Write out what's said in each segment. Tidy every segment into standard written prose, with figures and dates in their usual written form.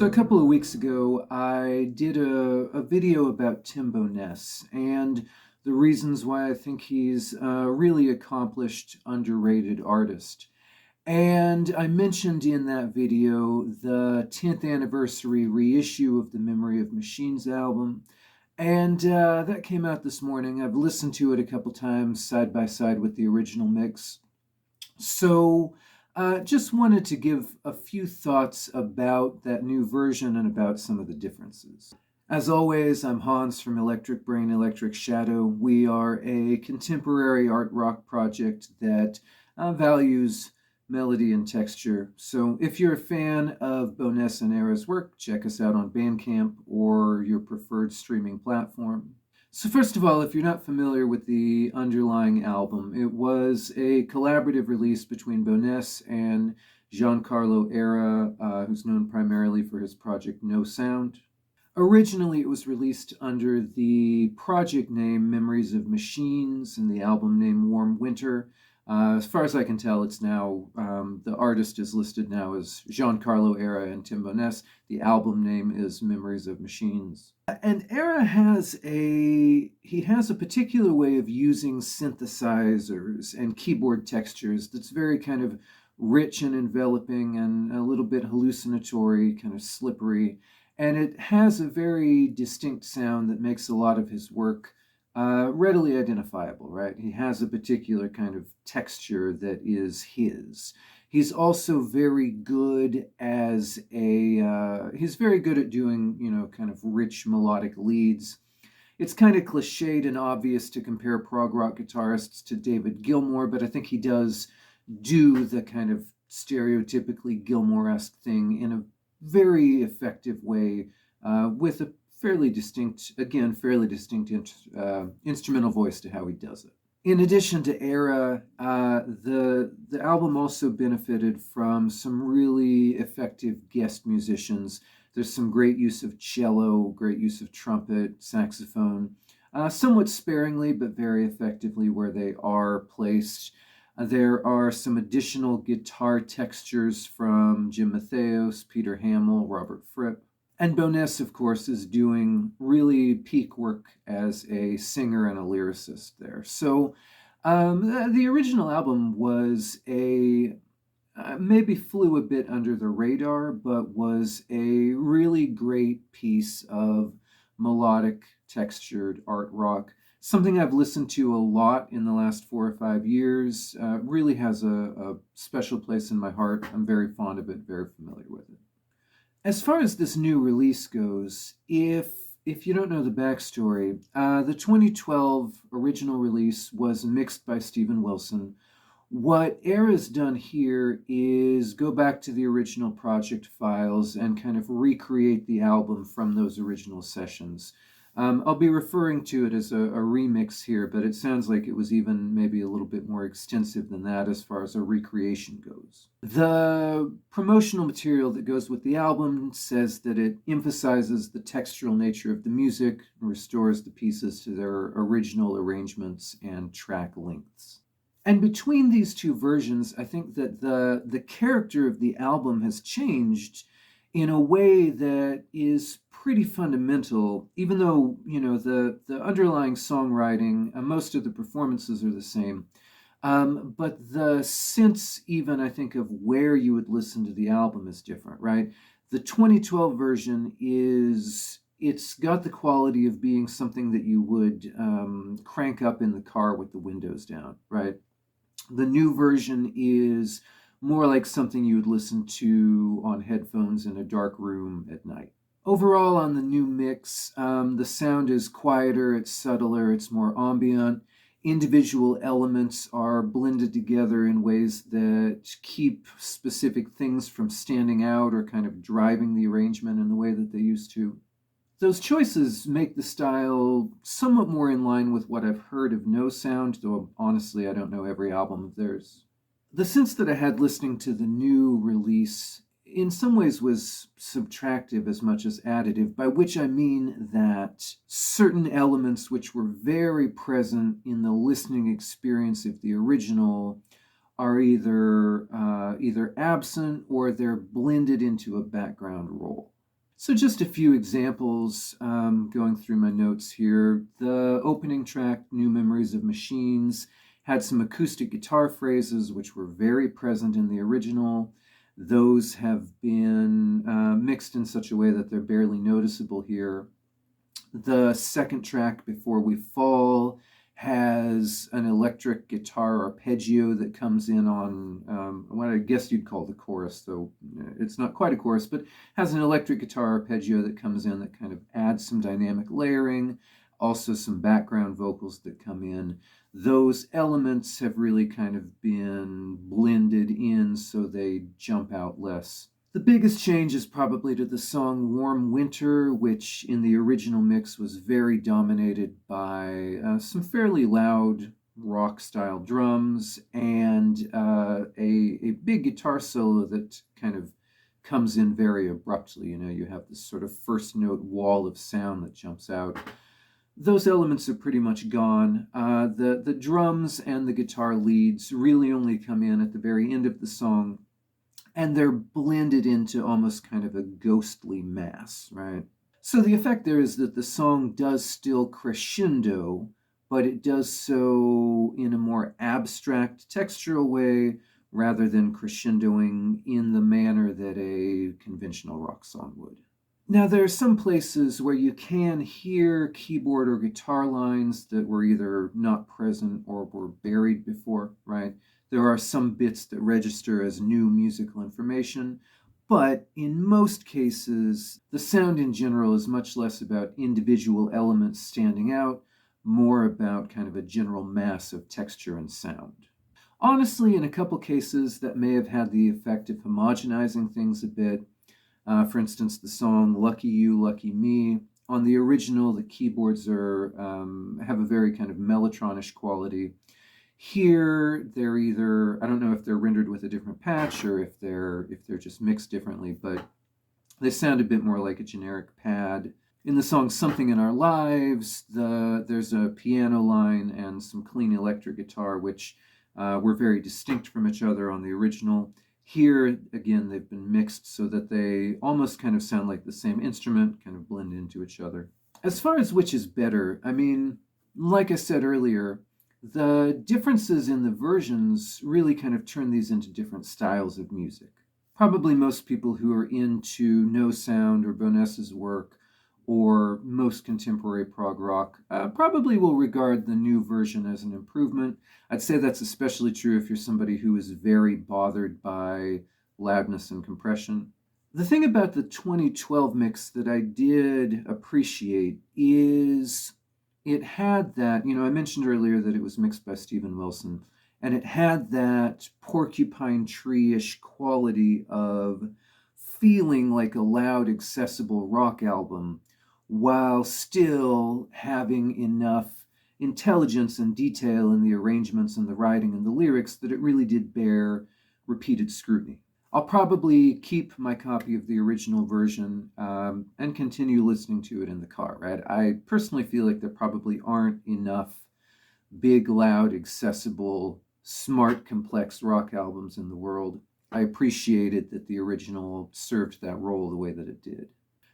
So a couple of weeks ago, I did a video about Tim Bowness and the reasons why I think he's a really accomplished, underrated artist. And I mentioned in that video the 10th anniversary reissue of the Memory of Machines album. And that came out this morning. I've listened to it a couple times side by side with the original mix. So, just wanted to give a few thoughts about that new version and about some of the differences. As always, I'm Hans from Electric Brain, Electric Shadow. We are a contemporary art rock project that values melody and texture. So if you're a fan of Bowness and Erra's work, check us out on Bandcamp or your preferred streaming platform. So first of all, if you're not familiar with the underlying album, it was a collaborative release between Bowness and Giancarlo Erra, who's known primarily for his project No Sound. Originally, it was released under the project name Memories of Machines and the album name Warm Winter. As far as I can tell, it's now, the artist is listed now as Giancarlo Erra and Tim Bowness. The album name is Memories of Machines. And Erra has a particular way of using synthesizers and keyboard textures that's very kind of rich and enveloping and a little bit hallucinatory, kind of slippery. And it has a very distinct sound that makes a lot of his work readily identifiable, right? He has a particular kind of texture that is his. He's also very good he's very good at doing, kind of rich melodic leads. It's kind of cliched and obvious to compare prog rock guitarists to David Gilmour, but I think he does do the kind of stereotypically Gilmour-esque thing in a very effective way with a fairly distinct instrumental voice to how he does it. In addition to Erra, the album also benefited from some really effective guest musicians. There's some great use of cello, great use of trumpet, saxophone, somewhat sparingly but very effectively where they are placed. There are some additional guitar textures from Jim Matheos, Peter Hamill, Robert Fripp. And Bowness, of course, is doing really peak work as a singer and a lyricist there. So the original album was maybe flew a bit under the radar, but was a really great piece of melodic, textured art rock. Something I've listened to a lot in the last 4 or 5 years. Really has a special place in my heart. I'm very fond of it, very familiar with it. As far as this new release goes, if you don't know the backstory, the 2012 original release was mixed by Steven Wilson. What Erra's done here is go back to the original project files and kind of recreate the album from those original sessions. I'll be referring to it as a remix here, but it sounds like it was even maybe a little bit more extensive than that as far as a recreation goes. The promotional material that goes with the album says that it emphasizes the textural nature of the music and restores the pieces to their original arrangements and track lengths. And between these two versions, I think that the character of the album has changed in a way that is pretty fundamental, even though, the underlying songwriting, most of the performances are the same. But the sense, even, I think, of where you would listen to the album is different, right? The 2012 version it's got the quality of being something that you would crank up in the car with the windows down, right? The new version is more like something you would listen to on headphones in a dark room at night. Overall, on the new mix, the sound is quieter, it's subtler, it's more ambient. Individual elements are blended together in ways that keep specific things from standing out or kind of driving the arrangement in the way that they used to. Those choices make the style somewhat more in line with what I've heard of No Sound, though honestly I don't know every album of theirs. The sense that I had listening to the new release in some ways was subtractive as much as additive, by which I mean that certain elements which were very present in the listening experience of the original are either absent or they're blended into a background role. So just a few examples going through my notes here. The opening track, New Memories of Machines, had some acoustic guitar phrases which were very present in the original. Those have been mixed in such a way that they're barely noticeable here. The second track, Before We Fall, has an electric guitar arpeggio that comes in on what I guess you'd call the chorus, though it's not quite a chorus, but has an electric guitar arpeggio that comes in that kind of adds some dynamic layering, also some background vocals that come in. Those elements have really kind of been blended in so they jump out less. The biggest change is probably to the song Warm Winter, which in the original mix was very dominated by some fairly loud rock-style drums and a big guitar solo that kind of comes in very abruptly. You know, you have this sort of first note wall of sound that jumps out. Those elements are pretty much gone. The drums and the guitar leads really only come in at the very end of the song, and they're blended into almost kind of a ghostly mass, right? So the effect there is that the song does still crescendo, but it does so in a more abstract textural way rather than crescendoing in the manner that a conventional rock song would. Now, there are some places where you can hear keyboard or guitar lines that were either not present or were buried before, right? There are some bits that register as new musical information, but in most cases, the sound in general is much less about individual elements standing out, more about kind of a general mass of texture and sound. Honestly, in a couple cases, that may have had the effect of homogenizing things a bit. For instance, the song Lucky You, Lucky Me. On the original, the keyboards have a very kind of mellotronish quality. Here, they're either, I don't know if they're rendered with a different patch or if they're just mixed differently, but they sound a bit more like a generic pad. In the song Something in Our Lives, there's a piano line and some clean electric guitar, which were very distinct from each other on the original. Here, again, they've been mixed so that they almost kind of sound like the same instrument, kind of blend into each other. As far as which is better, I mean, like I said earlier, the differences in the versions really kind of turn these into different styles of music. Probably most people who are into No Sound or Bowness's work or most contemporary prog rock probably will regard the new version as an improvement. I'd say that's especially true if you're somebody who is very bothered by loudness and compression. The thing about the 2012 mix that I did appreciate is it had that, you know, I mentioned earlier that it was mixed by Steven Wilson, and it had that Porcupine Tree-ish quality of feeling like a loud, accessible rock album, while still having enough intelligence and detail in the arrangements and the writing and the lyrics that it really did bear repeated scrutiny. I'll probably keep my copy of the original version and continue listening to it in the car, right? I personally feel like there probably aren't enough big, loud, accessible, smart, complex rock albums in the world. I appreciated that the original served that role the way that it did.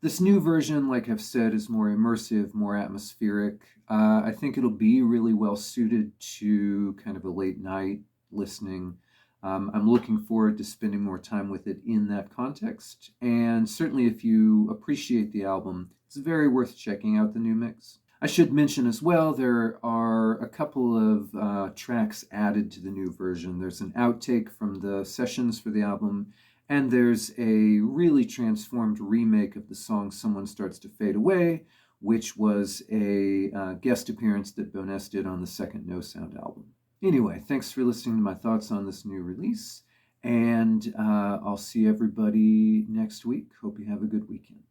This new version, like I've said, is more immersive, more atmospheric. I think it'll be really well suited to kind of a late night listening. I'm looking forward to spending more time with it in that context. And certainly if you appreciate the album, it's very worth checking out the new mix. I should mention as well, there are a couple of tracks added to the new version. There's an outtake from the sessions for the album, and there's a really transformed remake of the song Someone Starts to Fade Away, which was a guest appearance that Bowness did on the second No Sound album. Anyway, thanks for listening to my thoughts on this new release, and I'll see everybody next week. Hope you have a good weekend.